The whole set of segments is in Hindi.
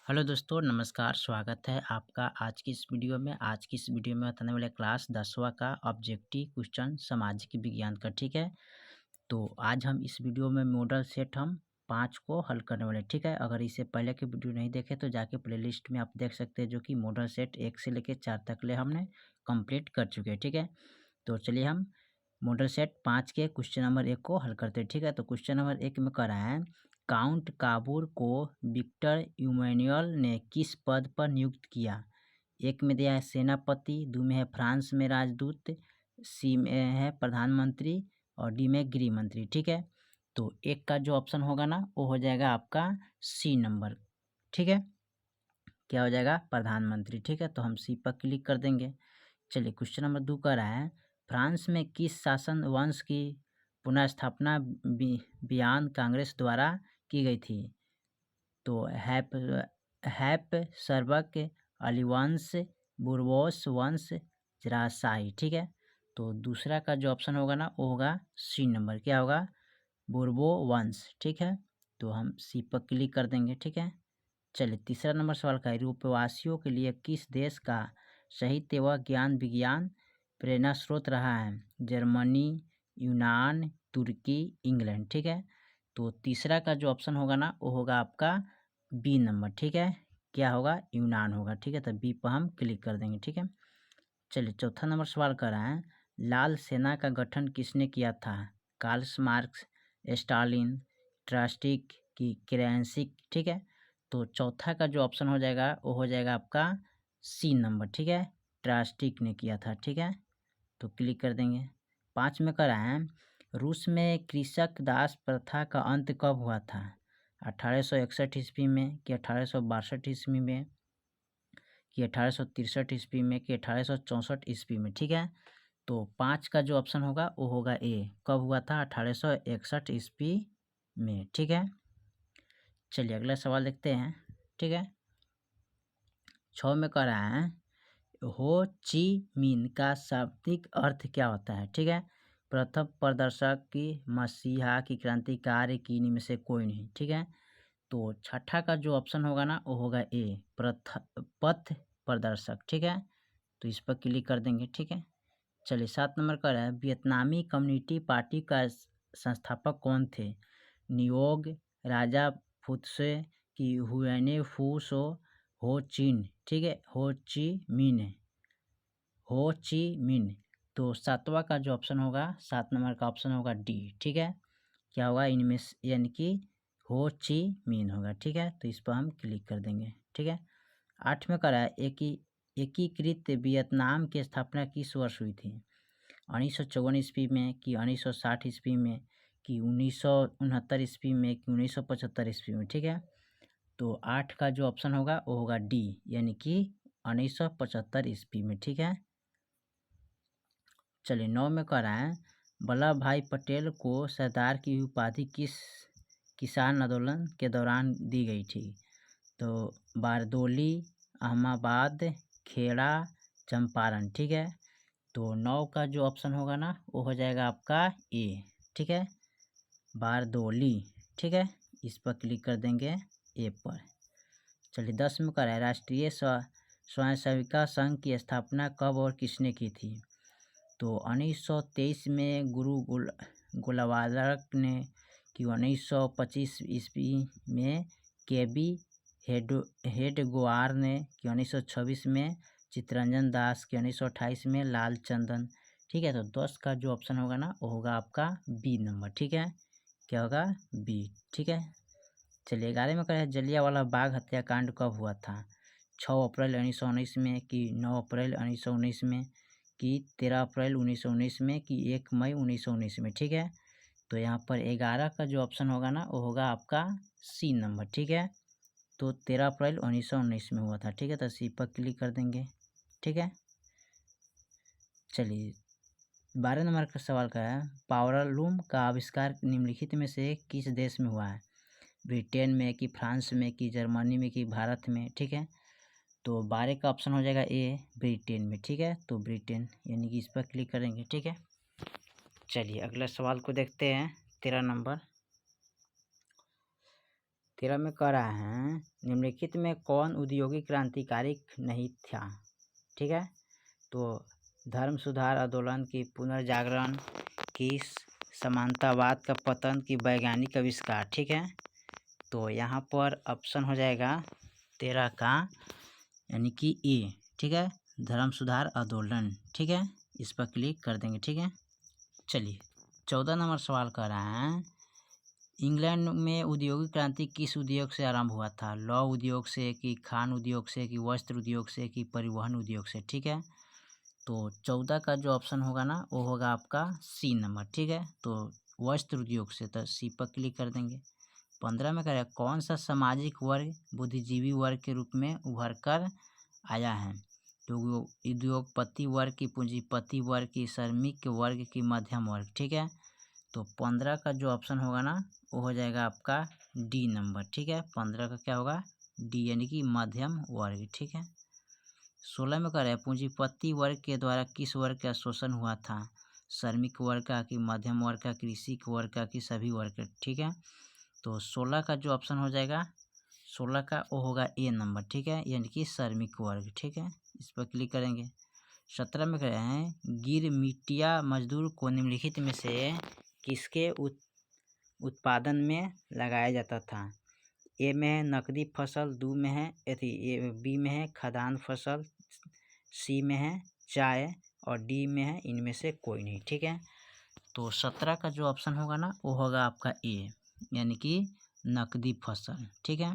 हेलो दोस्तों, नमस्कार। स्वागत है आपका आज की इस वीडियो में। आज की इस वीडियो में बताने वाले क्लास 10वां का ऑब्जेक्टिव क्वेश्चन सामाजिक विज्ञान का, ठीक है। तो आज हम इस वीडियो में मॉडल सेट हम 5 को हल करने वाले हैं, ठीक है। अगर इससे पहले के वीडियो नहीं देखे तो जाके प्लेलिस्ट में आप देख सकते हैं, जो कि मॉडल सेट 1 से लेकर 4 तक ले हमने कंप्लीट कर चुके हैं, ठीक है। तो चलिए हम मॉडल सेट 5 के क्वेश्चन नंबर 1 को हल करते हैं, ठीक है। तो क्वेश्चन नंबर 1 में कह रहा है, काउंट काबूर को विक्टर इमैनुअल ने किस पद पर नियुक्त किया। एक में दिया है सेनापति, 2 में है फ्रांस में राजदूत, सी में है प्रधानमंत्री और डी में गृह मंत्री, ठीक है। तो एक का जो ऑप्शन होगा ना वो हो जाएगा आपका सी नंबर, ठीक है। क्या हो जाएगा? प्रधानमंत्री, ठीक है। तो हम सी पर क्लिक कर देंगे। चलिए क्वेश्चन नंबर 2 कह रहा है, फ्रांस में किस शासन वंश की पुनर्स्थापना बियान कांग्रेस द्वारा की गई थी। तो हैप्सबर्ग, अलीवंश, बुरबोस वंश, राजशाही, ठीक है। तो दूसरा का जो ऑप्शन होगा ना वो होगा सी नंबर, क्या होगा? बुरबो वंश, ठीक है। तो हम सी पर क्लिक कर देंगे, ठीक है। चलिए तीसरा नंबर सवाल का है, यूरोपवासियों के लिए किस देश का साहित्य व ज्ञान विज्ञान प्रेरणा स्रोत रहा है। जर्मनी, यूनान, तुर्की, इंग्लैंड, ठीक है। तो तीसरा का जो ऑप्शन होगा ना वो होगा आपका बी नंबर, ठीक है। क्या होगा? यूनान होगा, ठीक है। तो बी पर हम क्लिक कर देंगे, ठीक है। चलिए चौथा नंबर सवाल कर रहा है, लाल सेना का गठन किसने किया था। कार्ल मार्क्स, स्टालिन, ट्रस्टिक की क्रेंसिक, ठीक है। तो चौथा का जो ऑप्शन हो जाएगा वो हो जाएगा आपका सी नंबर, ठीक है। ट्रस्टिक ने किया था, ठीक है। तो क्लिक कर देंगे। 5 में कर रहा है, रूस में कृषक दास प्रथा का अंत कब हुआ था। 1861 ईस्वी में कि 1862 ईस्वी में कि 1863 ईस्वी में कि 1864 ईस्वी में, ठीक है। तो 5 का जो ऑप्शन होगा वो होगा ए, कब हुआ था? 1861 ईस्वी में, ठीक है। चलिए अगला सवाल देखते हैं, ठीक है। 6 में कह रहा है, हो ची मिन का शाब्दिक अर्थ क्या होता है, ठीक है। प्रथम प्रदर्शक की, मसीहा की, क्रांतिकारी की, इनमें से कोई नहीं, ठीक है। तो छठा का जो ऑप्शन होगा ना वो होगा ए, पथ प्रदर्शक, ठीक है। तो इस पर क्लिक कर देंगे, ठीक है। चलिए 7 नंबर का है, वियतनामी कम्युनिटी पार्टी का संस्थापक कौन थे। नियोग, राजा फुत्से की, हुएने फूसो, हो चिन, ठीक है। हो ची मिन। तो 7वां का जो ऑप्शन होगा 7 नंबर का ऑप्शन होगा डी, ठीक है। क्या होगा? इनमें यानी कि हो ची मिन होगा, ठीक है। तो इस पर हम क्लिक कर देंगे, ठीक है। 8 में करा है, एकीकृत वियतनाम की स्थापना किस वर्ष हुई थी। 1954 ईस्वी में कि 1960 ईस्वी में कि 1969 ईस्वी में कि 1975 ईस्वी में, ठीक है। तो 8 का जो ऑप्शन होगा वो होगा डी, यानी कि 1975 ईस्वी में, ठीक है। चलिए 9 में कह रहा है, वल्लभ भाई पटेल को सरदार की उपाधि किस किसान आंदोलन के दौरान दी गई थी। तो बारदोली, अहमदाबाद, खेड़ा, चंपारण, ठीक है। तो 9 का जो ऑप्शन होगा ना वो हो जाएगा आपका ए, ठीक है। बारदोली, ठीक है। इस पर क्लिक कर देंगे ए पर। चलिए 10 में कह रहा है, राष्ट्रीय स्वयं सेविका संघ की स्थापना कब और किसने की थी। तो 1923 में गुरु गोलवालक ने कि 1925 ईस्वी में केबी हेडगोवार ने कि 1926 में चित्तरंजन दास के 1928 में लालचंदन, ठीक है। तो 10 का जो ऑप्शन होगा ना वो होगा आपका बी नंबर, ठीक है। क्या होगा? बी, ठीक है। चलिए 11 में कह रहा है, जलियांवाला बाग हत्याकांड कब हुआ था। 6 अप्रैल 1919 में कि 9 अप्रैल 1919 में कि 13 अप्रैल 1919 में कि 1 मई 1919 में, ठीक है। तो यहाँ पर 11 का जो ऑप्शन होगा ना वो होगा आपका सी नंबर, ठीक है। तो 13 अप्रैल 1919 में हुआ था, ठीक है। तो सी पर क्लिक कर देंगे, ठीक है। चलिए 12 नंबर का सवाल का है, पावरलूम का आविष्कार निम्नलिखित में से किस देश में हुआ है। ब्रिटेन में कि फ्रांस में कि जर्मनी में कि भारत में, ठीक है। तो 12 का ऑप्शन हो जाएगा ए, ब्रिटेन में, ठीक है। तो ब्रिटेन यानी कि इस पर क्लिक करेंगे, ठीक है। चलिए अगला सवाल को देखते हैं 13 नंबर। 13 में कह रहा है निम्नलिखित में कौन उद्योगी क्रांतिकारी नहीं था। ठीक है, तो धर्म सुधार आंदोलन की पुनर्जागरण की समानतावाद का पतन की वैज्ञानिक आविष्कार। ठीक है, तो यहाँ पर ऑप्शन हो जाएगा 13 का यानी कि ए। ठीक है, धर्म सुधार आंदोलन। ठीक है, इस पर क्लिक कर देंगे। ठीक है, चलिए 14 नंबर सवाल कर रहा है इंग्लैंड में औद्योगिक क्रांति किस उद्योग से आरंभ हुआ था। लौह उद्योग से, कि खान उद्योग से, कि वस्त्र उद्योग से, कि परिवहन उद्योग से। ठीक है, तो 14 का जो ऑप्शन होगा ना वो होगा आपका सी नंबर। ठीक है, तो वस्त्र उद्योग से, तो सी पर क्लिक कर देंगे। 15 में कह रहा है कौन सा सामाजिक वर्ग बुद्धिजीवी वर्ग के रूप में उभर कर आया है। तो उद्योगपति वर्ग, की पूंजीपति वर्ग, की श्रमिक वर्ग, की मध्यम वर्ग। ठीक है, तो 15 का जो ऑप्शन होगा ना वो हो जाएगा आपका डी नंबर। ठीक है, 15 का क्या होगा डी यानी कि मध्यम वर्ग। ठीक है, 16 में कह रहा है पूंजीपति वर्ग के द्वारा किस वर्ग का शोषण हुआ था। श्रमिक वर्ग का, कि मध्यम वर्ग का, कृषि वर्ग का, कि सभी वर्ग का। ठीक है, तो 16 का जो ऑप्शन हो जाएगा 16 का वो होगा ए नंबर। ठीक है, यानी कि श्रमिक वर्ग। ठीक है, इस पर क्लिक करेंगे। 17 में कह रहे हैं गिरमिटिया मजदूर को निम्नलिखित में से किसके उत्पादन में लगाया जाता था। ए में है नकदी फसल, दो में है बी में है खाद्यान्न फसल, सी में है चाय और डी में है इनमें से कोई नहीं। ठीक है, तो 17 का जो ऑप्शन होगा ना वो होगा आपका ए यानी कि नकदी फसल। ठीक है,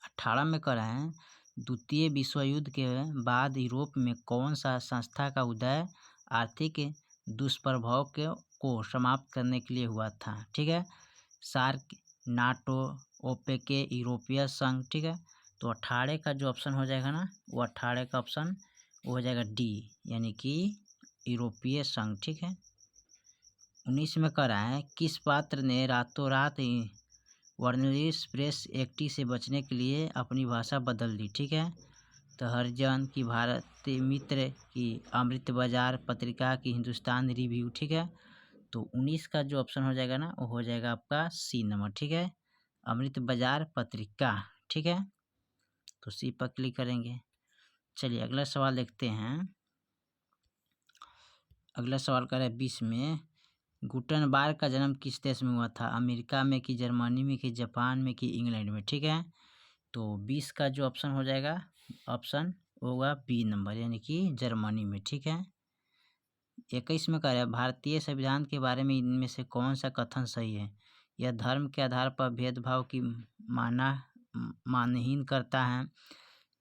18 में कह रहे हैं द्वितीय विश्व युद्ध के बाद यूरोप में कौन सा संस्था का उदय आर्थिक दुष्प्रभाव को समाप्त करने के लिए हुआ था। ठीक है, सार्क, नाटो, ओपेक, यूरोपीय संघ। ठीक है, तो 18 का जो ऑप्शन हो जाएगा ना वो 18 का ऑप्शन वो हो जाएगा डी यानी कि यूरोपीय संघ। ठीक है, 19 में कह रहा है किस पात्र ने रातों रात वर्नलिस प्रेस एक्टी से बचने के लिए अपनी भाषा बदल दी। ठीक है, तो हरिजन, की भारतीय मित्र, की अमृत बाजार पत्रिका, की हिंदुस्तान रिव्यू। ठीक है, तो 19 का जो ऑप्शन हो जाएगा ना वो हो जाएगा आपका सी नंबर। ठीक है, अमृत बाजार पत्रिका। ठीक है, तो सी पर क्लिक करेंगे। चलिए अगला सवाल देखते हैं। अगला सवाल कर रहा है 20 में गुटनबार्ग का जन्म किस देश में हुआ था। अमेरिका में, कि जर्मनी में, कि जापान में, कि इंग्लैंड में। ठीक है, तो 20 का जो ऑप्शन हो जाएगा ऑप्शन होगा बी नंबर यानी कि जर्मनी में। ठीक है, 21 में कह रहा है भारतीय संविधान के बारे में इनमें से कौन सा कथन सही है। यह धर्म के आधार पर भेदभाव की मानहीन करता है।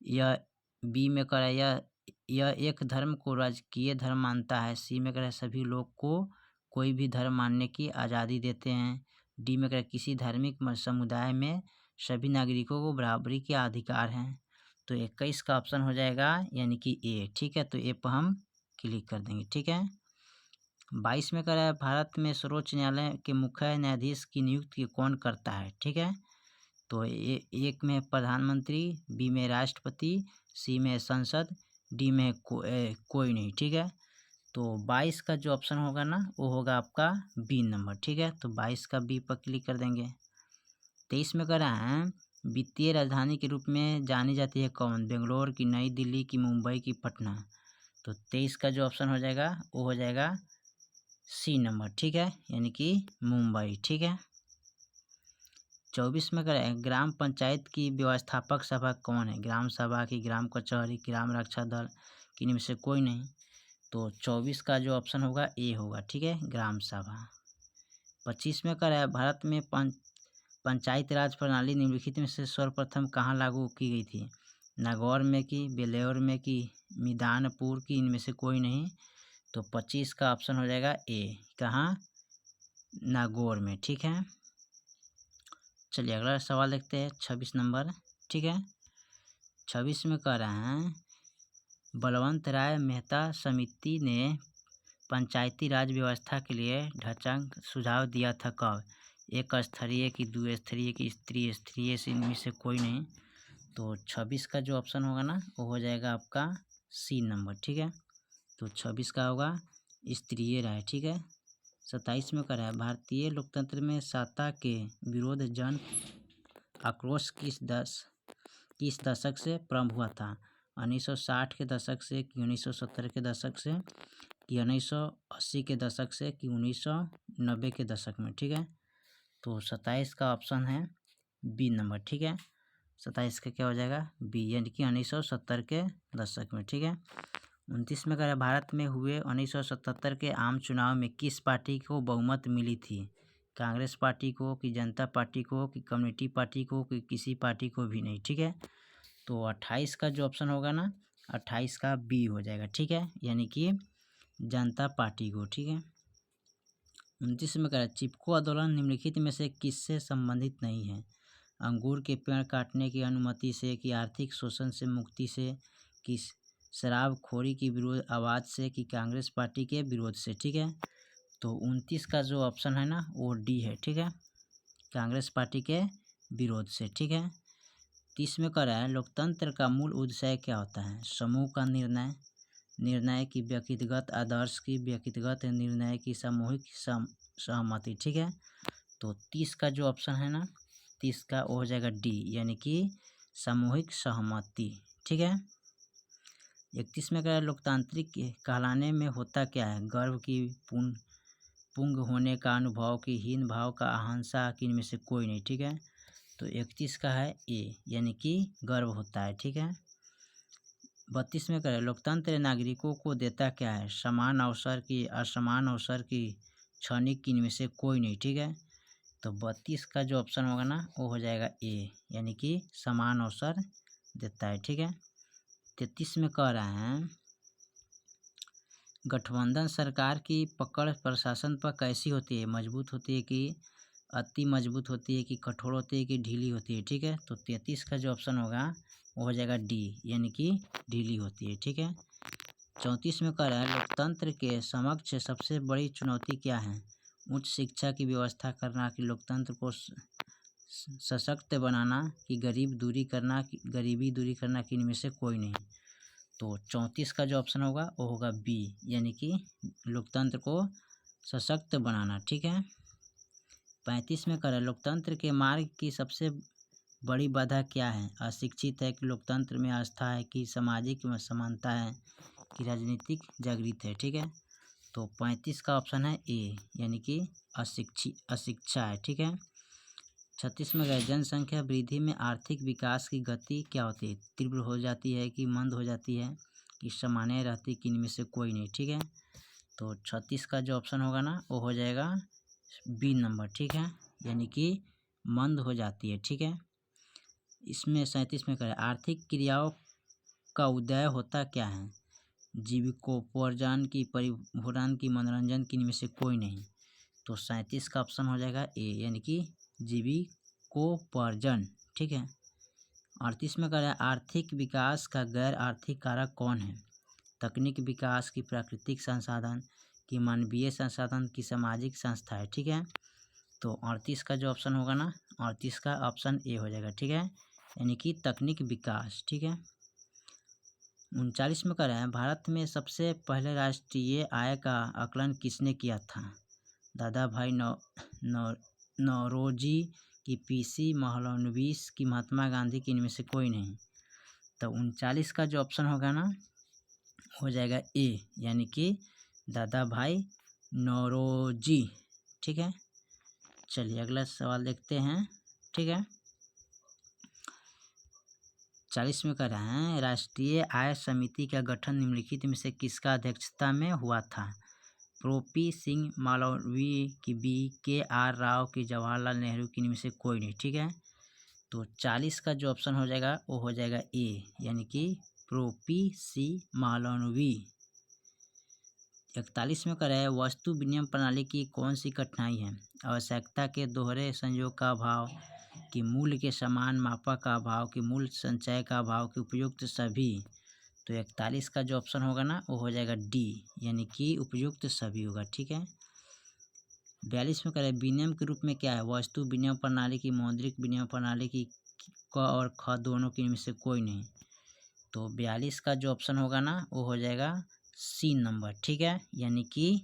यह बी में कह रहा है यह एक धर्म को राजकीय धर्म मानता है। सी में कह रहा है सभी लोग को कोई भी धर्म मानने की आज़ादी देते हैं। डी में कह रहा है किसी धार्मिक समुदाय में सभी नागरिकों को बराबरी के अधिकार हैं। तो 21 का ऑप्शन हो जाएगा यानी कि ए। ठीक है, तो ए पर हम क्लिक कर देंगे। ठीक है, 22 में कह रहा है भारत में सर्वोच्च न्यायालय के मुख्य न्यायाधीश की नियुक्ति कौन करता है। ठीक है, तो एक में प्रधानमंत्री, बी में राष्ट्रपति, सी में संसद, डी में कोई नहीं। ठीक है, तो 22 का जो ऑप्शन होगा ना वो होगा आपका बी नंबर। ठीक है, तो 22 का बी पर क्लिक कर देंगे। 23 में कह रहा है वित्तीय राजधानी के रूप में जानी जाती है कौन। बेंगलोर, की नई दिल्ली, की मुंबई, की पटना। तो 23 का जो ऑप्शन हो जाएगा वो हो जाएगा सी नंबर। ठीक है, यानी कि मुंबई। ठीक है, 24 में कह रहा है ग्राम पंचायत की व्यवस्थापक सभा कौन है। ग्राम सभा, की ग्राम कचहरी, ग्राम रक्षा दल, कि इनमें से कोई नहीं। तो 24 का जो ऑप्शन होगा ए होगा। ठीक है, ग्राम सभा। 25 में कह रहा है भारत में पंचायती राज प्रणाली निम्नलिखित में से सर्वप्रथम कहाँ लागू की गई थी। नागौर में, की बेल्लौर में, की मिदानपुर, की इनमें से कोई नहीं। तो 25 का ऑप्शन हो जाएगा ए, कहाँ नागौर में। ठीक है, चलिए अगला सवाल देखते हैं 26 नंबर। ठीक है, 26 में कह रहा है बलवंत राय मेहता समिति ने पंचायती राज व्यवस्था के लिए ढांचागत सुझाव दिया था कब। एक स्तरीय, की द्वि स्तरीय, की त्रिस्तरीय, से इनमें से कोई नहीं। तो 26 का जो ऑप्शन होगा ना वो हो जाएगा आपका सी नंबर। ठीक है, तो 26 का होगा स्तरीय राय। ठीक है, 27 में कह रहा है भारतीय लोकतंत्र में सत्ता के विरोध आक्रोश किस दशक से प्रारंभ हुआ था? 1960 के दशक से कि 1970 के दशक से कि 1980 के दशक से कि 1990 के दशक में, ठीक है। तो 27 का ऑप्शन है बी नंबर, ठीक है। 27 का क्या हो जाएगा? बी, यानी कि 1970 के दशक में, ठीक है। 29 में कह रहा है भारत में हुए 1977 के आम चुनाव में किस पार्टी को बहुमत मिली थी? कांग्रेस पार्टी को, कि जनता पार्टी को, कि कम्युनिटी पार्टी को, कि किसी पार्टी को भी नहीं, ठीक है। तो 28 का जो ऑप्शन होगा ना, 28 का बी हो जाएगा, ठीक है, यानी कि जनता पार्टी को, ठीक है। 29 में कह रहा है चिपको आंदोलन निम्नलिखित में से किससे संबंधित नहीं है? अंगूर के पेड़ काटने की अनुमति से, कि आर्थिक शोषण से मुक्ति से, कि शराबखोरी की विरोध आवाज़ से, कि कांग्रेस पार्टी के विरोध से, ठीक है। तो 29 का जो ऑप्शन है ना वो डी है, ठीक है, कांग्रेस पार्टी के विरोध से, ठीक है। 30 में कह रहा है लोकतंत्र का मूल उद्देश्य क्या होता है? समूह का निर्णय, निर्णय की व्यक्तिगत आदर्श, की व्यक्तिगत निर्णय की सामूहिक सहमति, ठीक है। तो 30 का जो ऑप्शन है ना, 30 का वो हो जाएगा डी, यानी कि सामूहिक सहमति, ठीक है। 31 में कह रहा है लोकतांत्रिक कहलाने में होता क्या है? गर्व की पुंग होने का अनुभव, की हीन भाव का अहिंसा, कि इनमें से कोई नहीं, ठीक है। तो 31 का है ए, यानी कि गर्व होता है, ठीक है। 32 में करें लोकतंत्र नागरिकों को देता क्या है? समान अवसर, की असमान अवसर, की क्षणिक, की इनमें से कोई नहीं, ठीक है। तो 32 का जो ऑप्शन होगा ना वो हो जाएगा ए, यानी कि समान अवसर देता है, ठीक है। 33 में कह रहा है गठबंधन सरकार की पकड़ प्रशासन पर कैसी होती है? मजबूत होती है, कि अति मजबूत होती है, कि कठोर होती है, कि ढीली होती है, ठीक है। तो 33 का जो ऑप्शन होगा वो हो जाएगा डी, यानी कि ढीली होती है, ठीक है। 34 में कह रहा है लोकतंत्र के समक्ष सबसे बड़ी चुनौती क्या है? उच्च शिक्षा की व्यवस्था करना, कि लोकतंत्र को सशक्त बनाना, कि गरीबी दूरी करना, कि इनमें से कोई नहीं। तो 34 का जो ऑप्शन होगा वो होगा बी, यानी कि लोकतंत्र को सशक्त बनाना, ठीक है। 35 में कह रहा है लोकतंत्र के मार्ग की सबसे बड़ी बाधा क्या है? अशिक्षित है, कि लोकतंत्र में आस्था है, कि सामाजिक समानता है, कि राजनीतिक जागृत है, ठीक है। तो 35 का ऑप्शन है ए, यानी कि अशिक्षा है, ठीक है। 36 में गए जनसंख्या वृद्धि में आर्थिक विकास की गति क्या होती है? तीव्र हो जाती है, कि मंद हो जाती है, कि सामान्य रहती, कि इनमें से कोई नहीं, ठीक है। तो 36 का जो ऑप्शन होगा ना वो हो जाएगा बी नंबर, ठीक है, यानी कि मंद हो जाती है, ठीक है। इसमें 37 में करें आर्थिक क्रियाओं का उदय होता क्या है? जीविकोपार्जन, की परिभ्रमण, की मनोरंजन, की इनमें से कोई नहीं। तो 37 का ऑप्शन हो जाएगा ए, यानी कि जीविकोपार्जन, ठीक है। 38 में कह रहा है आर्थिक विकास का गैर आर्थिक कारक कौन है? तकनीक विकास, की प्राकृतिक संसाधन, की मानवीय संसाधन, की सामाजिक संस्था है, ठीक है। तो 38 का जो ऑप्शन होगा ना 38 का ऑप्शन ए हो जाएगा, ठीक है, यानी कि तकनीक विकास, ठीक है। 39 में कह रहे हैं भारत में सबसे पहले राष्ट्रीय आय का आकलन किसने किया था? दादा भाई नौरोजी, की पीसी महलनोबिस, की महात्मा गांधी, की इनमें से कोई नहीं। तो 39 का जो ऑप्शन होगा ना हो जाएगा ए, यानी कि दादा भाई नौरोजी, ठीक है। चलिए अगला सवाल देखते हैं, ठीक है। 40 में कह रहे हैं राष्ट्रीय आय समिति का गठन निम्नलिखित में से किसका अध्यक्षता में हुआ था? प्रोपी सिंह मालवीय, की बी के आर राव, की जवाहरलाल नेहरू, की इनमें से कोई नहीं, ठीक है। तो 40 का जो ऑप्शन हो जाएगा वो हो जाएगा ए, यानी कि प्रोपी सी मालवीय। 41 में कह रहा है वस्तु विनिमय प्रणाली की कौन सी कठिनाई है? आवश्यकता के दोहरे संयोग का अभाव, कि मूल्य के समान मापक का अभाव, कि मूल्य संचय का अभाव, कि उपयुक्त सभी। तो 41 का जो ऑप्शन होगा ना वो हो जाएगा डी, यानी कि उपयुक्त सभी होगा, ठीक है। 42 में कह रहे विनिमय के रूप में क्या है? वस्तु विनिमय प्रणाली, की मौद्रिक विनिमय प्रणाली, की क और ख दोनों की इनमें से कोई नहीं। तो 42 का जो ऑप्शन होगा ना वो हो जाएगा सी नंबर, ठीक है, यानी कि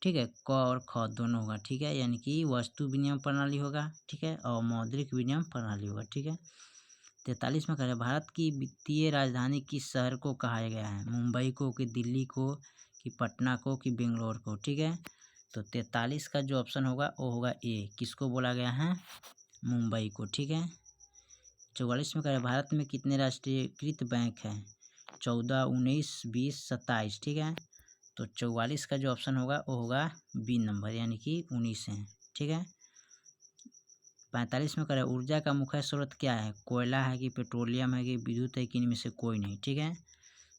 ठीक है, क और ख दोनों होगा, ठीक है, यानी कि वस्तु विनिमय प्रणाली होगा, ठीक है, और मौद्रिक विनिमय प्रणाली होगा, ठीक है। 43 में कह रहे भारत की वित्तीय राजधानी किस शहर को कहा गया है, मुंबई को कि दिल्ली को कि पटना को कि बेंगलोर को, ठीक है। तो 43 का जो ऑप्शन होगा वो होगा ए, किसको बोला गया है, मुंबई को, ठीक है। 44 में कह रहे भारत में कितने राष्ट्रीयकृत बैंक हैं, 14, 19, 20, 27, ठीक है। तो 44 का जो ऑप्शन होगा वो होगा बी नंबर, यानी कि 19 है, ठीक है। 45 में करें ऊर्जा का मुख्य स्रोत क्या है, कोयला है कि पेट्रोलियम है कि विद्युत है कि इनमें से कोई नहीं, ठीक है।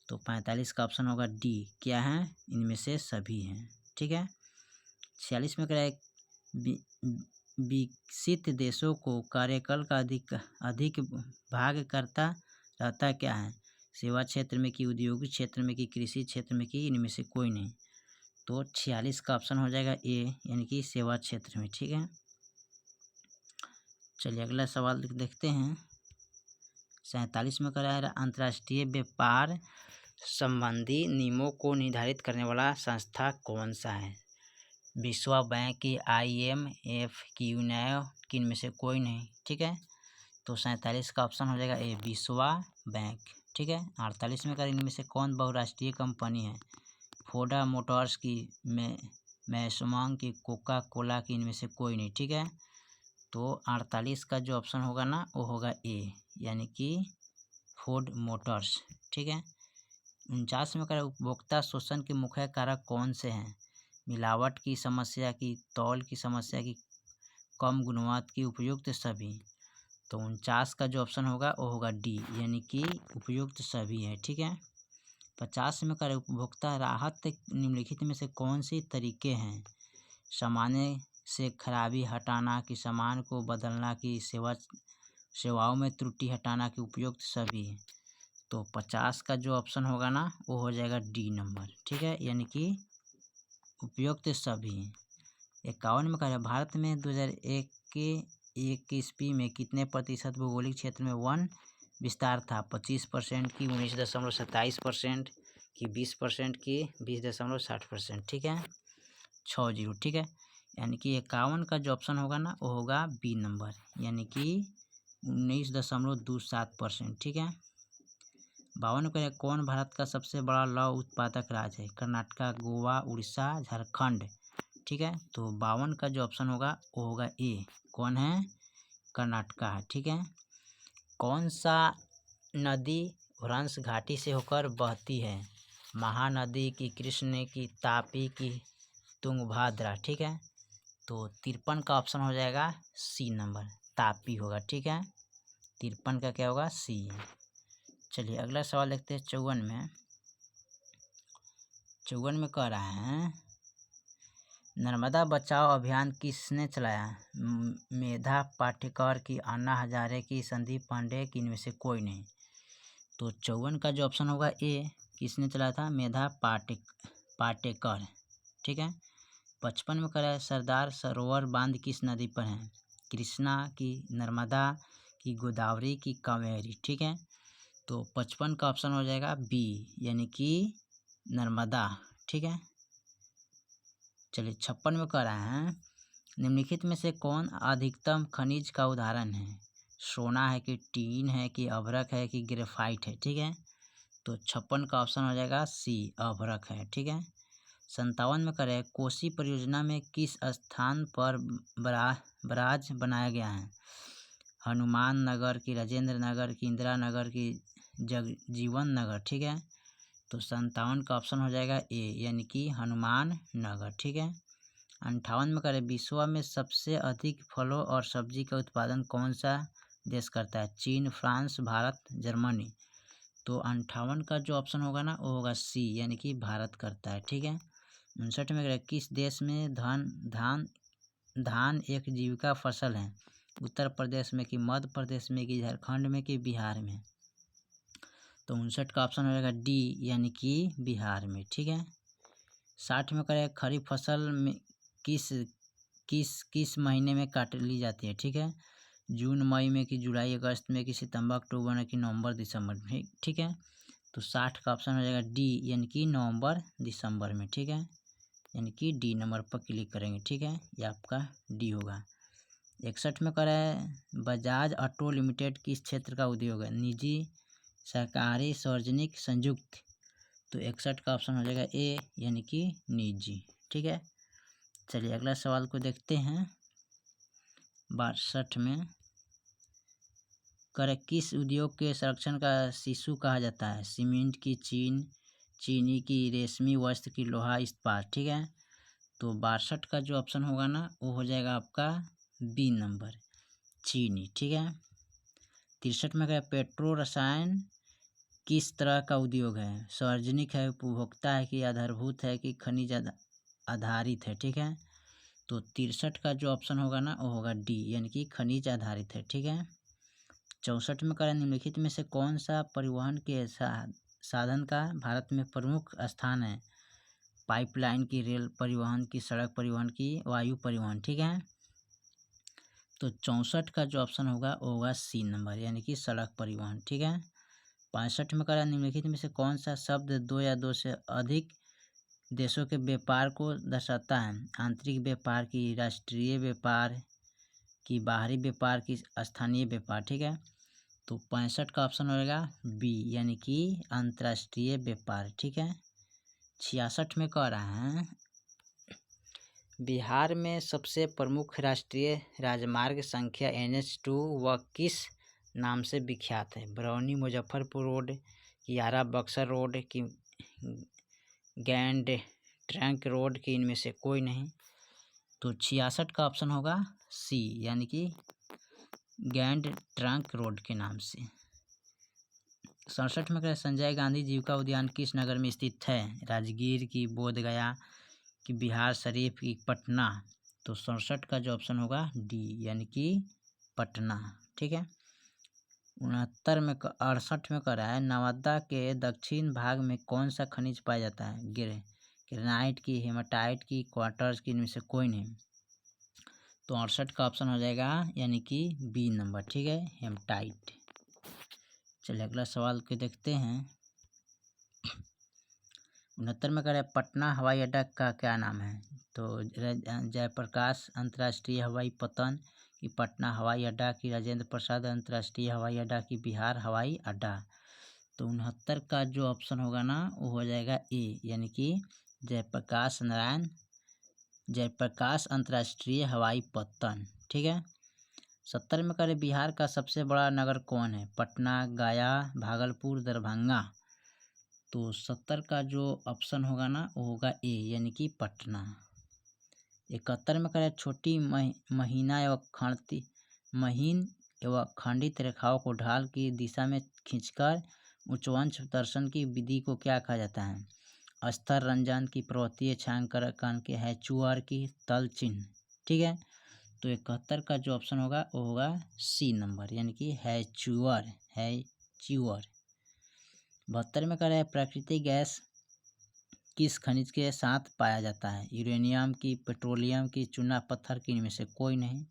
तो 45 का ऑप्शन होगा डी, क्या है, इनमें से सभी हैं, ठीक है। 46 में करें विकसित देशों को कार्यकाल का अधिक भाग करता रहता क्या है, सेवा क्षेत्र में कि औद्योगिक क्षेत्र में कि कृषि क्षेत्र में कि इनमें से कोई नहीं। तो 46 का ऑप्शन हो जाएगा ए, यानी कि सेवा क्षेत्र में, ठीक है। चलिए अगला सवाल देखते हैं। 47 में कह रहा है अंतर्राष्ट्रीय व्यापार संबंधी नियमों को निर्धारित करने वाला संस्था कौन सा है, विश्व बैंक की, IMF की, यूनेस्को की, इनमें से कोई नहीं, ठीक है। तो 47 का ऑप्शन हो जाएगा ए, विश्व बैंक, ठीक है। 48 में कर इनमें से कौन बहुराष्ट्रीय कंपनी है, फोर्ड मोटर्स की, मैसुमांग की, कोका कोला की, इनमें से कोई नहीं, ठीक है। तो 48 का जो ऑप्शन होगा ना वो होगा ए, यानी कि फोर्ड मोटर्स, ठीक है। 49 में कर उपभोक्ता शोषण के मुख्य कारक कौन से हैं, मिलावट की समस्या की, तौल की समस्या की, कम गुणवत्ता की, उपयुक्त सभी। तो 49 का जो ऑप्शन होगा वो होगा डी, यानी कि उपयुक्त सभी है, ठीक है। 50 में कर उपभोक्ता राहत निम्नलिखित में से कौन से तरीके हैं, सामान्य से खराबी हटाना कि सामान को बदलना कि सेवाओं में त्रुटि हटाना कि उपयुक्त सभी। तो 50 का जो ऑप्शन होगा ना वो हो जाएगा डी नंबर, ठीक है, यानी कि उपयुक्त सभी। 51 में कह रहा है भारत में 2001 के 21वीं में कितने प्रतिशत भौगोलिक क्षेत्र में वन विस्तार था, 25% की, 19.27% की, 20% की, 20.60%, ठीक है, 60, ठीक है। यानी कि 51 का जो ऑप्शन होगा ना वो होगा बी नंबर, यानी कि 19.27%, ठीक है। 52 का कौन भारत का सबसे बड़ा लौह उत्पादक राज्य है, कर्नाटक, गोवा, उड़ीसा, झारखंड, ठीक है। तो 52 का जो ऑप्शन होगा वो होगा ए, कौन है, कर्नाटक है, ठीक है। कौन सा नदी भ्रंश घाटी से होकर बहती है, महानदी की, कृष्ण की, तापी की, तुंगभद्रा, ठीक है। तो 53 का ऑप्शन हो जाएगा सी नंबर, तापी होगा, ठीक है। 53 का क्या होगा, सी। चलिए अगला सवाल देखते हैं 54 में। 54 में कह रहा है नर्मदा बचाओ अभियान किसने चलाया, मेधा पाटेकर की, अन्ना हजारे की, संदीप पांडे की, इनमें से कोई नहीं। तो 54 का जो ऑप्शन होगा ए, किसने चलाया था, मेधा पाटेकर, ठीक है। 55 में कह रहा है सरदार सरोवर बांध किस नदी पर है, कृष्णा की, नर्मदा की, गोदावरी की, कावेरी, ठीक है। तो 55 का ऑप्शन हो जाएगा बी, यानी कि नर्मदा, ठीक है। चलिए 56 में कह रहा है निम्नलिखित में से कौन अधिकतम खनिज का उदाहरण है, सोना है कि टीन है कि अभ्रक है कि ग्रेफाइट है, ठीक है। तो 56 का ऑप्शन हो जाएगा सी, अभ्रक है, ठीक है। 57 में करें कोसी परियोजना में किस स्थान पर बराज बनाया गया है, हनुमान नगर की, राजेंद्र नगर की, इंदिरा नगर की, जगजीवन नगर, ठीक है। तो 57 का ऑप्शन हो जाएगा ए, यानी कि हनुमान नगर, ठीक है। 58 में करें विश्व में सबसे अधिक फलों और सब्जी का उत्पादन कौन सा देश करता है, चीन, फ्रांस, भारत, जर्मनी। तो 58 का जो ऑप्शन होगा ना वो होगा सी, यानी कि भारत करता है, ठीक है। 59 में किस देश में धान एक जीविका फसल है, उत्तर प्रदेश में कि मध्य प्रदेश में कि झारखंड में कि बिहार में। तो 59 का ऑप्शन हो जाएगा डी, यानी कि बिहार में, ठीक है। 60 में करें खरीफ फसल में किस किस किस महीने में काट ली जाती है, ठीक है, जून मई में कि जुलाई अगस्त में कि सितंबर अक्टूबर में कि नवंबर दिसंबर में, ठीक है। तो 60 का ऑप्शन हो जाएगा डी, यानी कि नवंबर दिसंबर में, ठीक है। यानी कि डी नंबर पर क्लिक करेंगे। ठीक है, ये आपका डी होगा। 61 में कह रहा है बजाज ऑटो लिमिटेड किस क्षेत्र का उद्योग है? निजी, सरकारी, सार्वजनिक, संयुक्त। तो 61 का ऑप्शन हो जाएगा ए, यानी कि निजी। ठीक है, चलिए अगला सवाल को देखते हैं। 62 में करे किस उद्योग के संरक्षण का शिशु कहा जाता है? सीमेंट की, चीनी की, रेशमी वस्त्र की, लोहा, इस्पात। ठीक है, तो 62 का जो ऑप्शन होगा ना वो हो जाएगा आपका बी नंबर, चीनी। ठीक है, 63 में क्या पेट्रो रसायन किस तरह का उद्योग है? सार्वजनिक है, उपभोक्ता है, कि आधारभूत है, कि खनिज आधारित है? ठीक है, तो 63 का जो ऑप्शन होगा ना वो होगा डी, यानी कि खनिज आधारित है। ठीक है, 64 में करें निम्नलिखित में से कौन सा परिवहन के साधन का भारत में प्रमुख स्थान है? पाइपलाइन की, रेल परिवहन की, सड़क परिवहन की, वायु परिवहन। ठीक है, तो 64 का जो ऑप्शन होगा वो होगा सी नंबर, यानी कि सड़क परिवहन। ठीक है, 65 में करें निम्नलिखित में से कौन सा शब्द दो या दो से अधिक देशों के व्यापार को दर्शाता है? आंतरिक व्यापार की, राष्ट्रीय व्यापार की, बाहरी व्यापार की, स्थानीय व्यापार। ठीक है, तो 65 का ऑप्शन होगा बी, यानी कि अंतर्राष्ट्रीय व्यापार। ठीक है, 66 में कह रहा है बिहार में सबसे प्रमुख राष्ट्रीय राजमार्ग संख्या NH2 वह किस नाम से विख्यात है? बरौनी मुजफ्फरपुर रोड, यारा बक्सर रोड, की गैंड ट्रंक रोड, की इनमें से कोई नहीं? तो 66 का ऑप्शन होगा सी, यानी कि गैंड ट्रंक रोड के नाम से। 67 में क्या संजय गांधी जीविका उद्यान किस नगर में स्थित है? राजगीर, की बोधगया, की बिहार शरीफ, की पटना? तो 67 का जो ऑप्शन होगा डी, यानी कि पटना। ठीक है, 68 में कह रहा है नवादा के दक्षिण भाग में कौन सा खनिज पाया जाता है? ग्रेनाइट, की हेमाटाइट, की क्वार्टर्स, की इनमें से कोई नहीं? तो 68 का ऑप्शन हो जाएगा यानी कि बी नंबर। ठीक है, हेमाटाइट। चलिए अगला सवाल को देखते हैं। 69 में कह रहा है पटना हवाई अड्डा का क्या नाम है? तो जयप्रकाश अंतर्राष्ट्रीय हवाई पतन, की पटना हवाई अड्डा, की राजेंद्र प्रसाद अंतर्राष्ट्रीय हवाई अड्डा, की बिहार हवाई अड्डा? तो 69 का जो ऑप्शन होगा ना वो हो जाएगा ए, यानी कि जयप्रकाश अंतर्राष्ट्रीय हवाई पतन। ठीक है, 70 में करें बिहार का सबसे बड़ा नगर कौन है? पटना, गया, भागलपुर, दरभंगा? तो 70 का जो ऑप्शन होगा ना वो होगा ए, यानी कि पटना। 71 में करें छोटी महीन एवं खंडित रेखाओं को ढाल की दिशा में खींचकर उच्चवंश दर्शन की विधि को क्या कहा जाता है? अस्तर रंजन, की पर्वतीय छायांकन, के हैचुअर, की तल चिन्ह? ठीक है, तो 71 का जो ऑप्शन होगा वो होगा सी नंबर, यानी कि हैचुअर। 72 में कह रहा है प्राकृतिक गैस किस खनिज के साथ पाया जाता है? यूरेनियम, की पेट्रोलियम, की चूना पत्थर, की इनमें से कोई नहीं?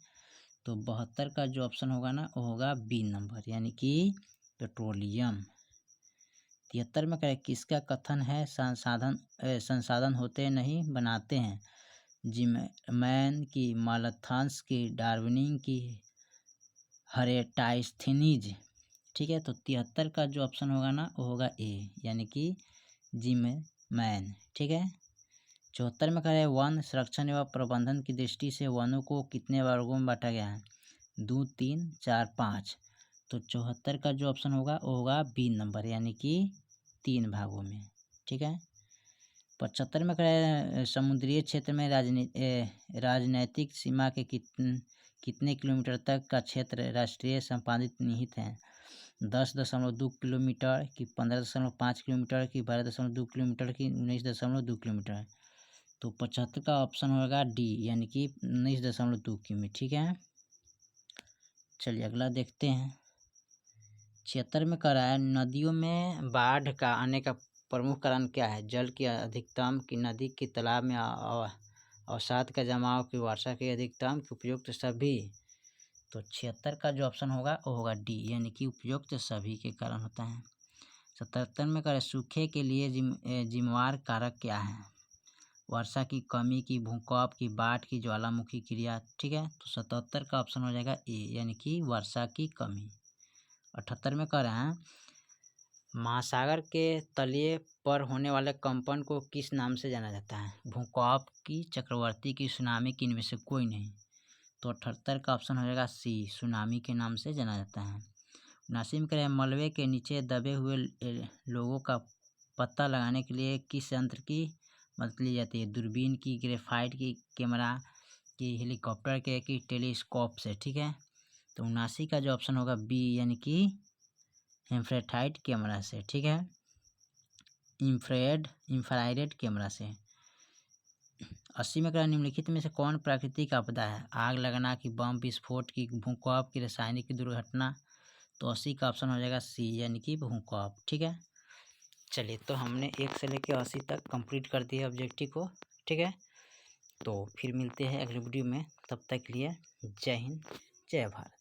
तो 72 का जो ऑप्शन होगा ना वो होगा बी नंबर, यानी कि पेट्रोलियम। 73 में कह किसका कथन है संसाधन होते नहीं बनाते हैं? जिमैन, की मालथांस, की डार्विनिंग, की हेरेटाइस्थेनीज? ठीक है, तो 73 का जो ऑप्शन होगा ना वो होगा ए, यानी कि जिमैन। ठीक है, 74 में कह रहे हैं वन संरक्षण एवं प्रबंधन की दृष्टि से वनों को कितने वर्गों में बांटा गया है? 2, 3, 4, 5? तो 74 का जो ऑप्शन होगा वो होगा बी नंबर, यानी कि 3 भागों में। ठीक है, 75 में कह रहे हैं समुद्रीय क्षेत्र में राजनैतिक सीमा के कितने किलोमीटर तक का क्षेत्र राष्ट्रीय संपादित निहित है? 10.2 किलोमीटर, की 15.5 किलोमीटर, की 12.2 किलोमीटर, की 19.2 किलोमीटर? तो 75 का ऑप्शन होगा डी, यानी कि 19.2 किमी। ठीक है, चलिए अगला देखते हैं। 76 में कह रहा है नदियों में बाढ़ का आने का प्रमुख कारण क्या है? जल की अधिकतम, की नदी की तालाब में अवसाद का जमाव, की वर्षा की अधिकतम, की उपयुक्त सभी? तो 76 का जो ऑप्शन होगा वो होगा डी, यानी कि उपयुक्त सभी के कारण होता है। 77 में कह रहे सूखे के लिए जिम्मेवार कारक क्या है? वर्षा की कमी की, भूकंप की, बाढ़ की, ज्वालामुखी क्रिया, ठीक है। तो 77 का ऑप्शन हो जाएगा ए, यानी कि वर्षा की कमी। 78 में कह रहे हैं महासागर के तलिए पर होने वाले कंपन को किस नाम से जाना जाता है? भूकंप की, चक्रवाती की, सुनामी की, इनमें से कोई नहीं। तो 78 का ऑप्शन हो जाएगा सी, सुनामी के नाम से जाना जाता है। 79 में कह रहे हैं मलबे के नीचे दबे हुए लोगों का पता लगाने के लिए किस यंत्र की मदद ली जाती है? दूरबीन की, ग्रेफाइट की, कैमरा की, हेलीकॉप्टर के, की टेलीस्कोप से, ठीक है। तो 79 का जो ऑप्शन होगा बी, यानी कि इंफ्रारेड कैमरा से, ठीक है। इंफ्रारेड कैमरा से। 80 में कह निम्नलिखित में से कौन प्राकृतिक आपदा है? आग लगना की, बम विस्फोट की, भूकंप की, रासायनिक की दुर्घटना। तो 80 का ऑप्शन हो जाएगा सी, यानी कि भूकंप, ठीक है। चलिए, तो हमने 1 से लेकर 80 तक कंप्लीट कर दिया ऑब्जेक्टिव को, ठीक है। तो फिर मिलते हैं अगले वीडियो में, तब तक के लिए जय हिंद, जय भारत।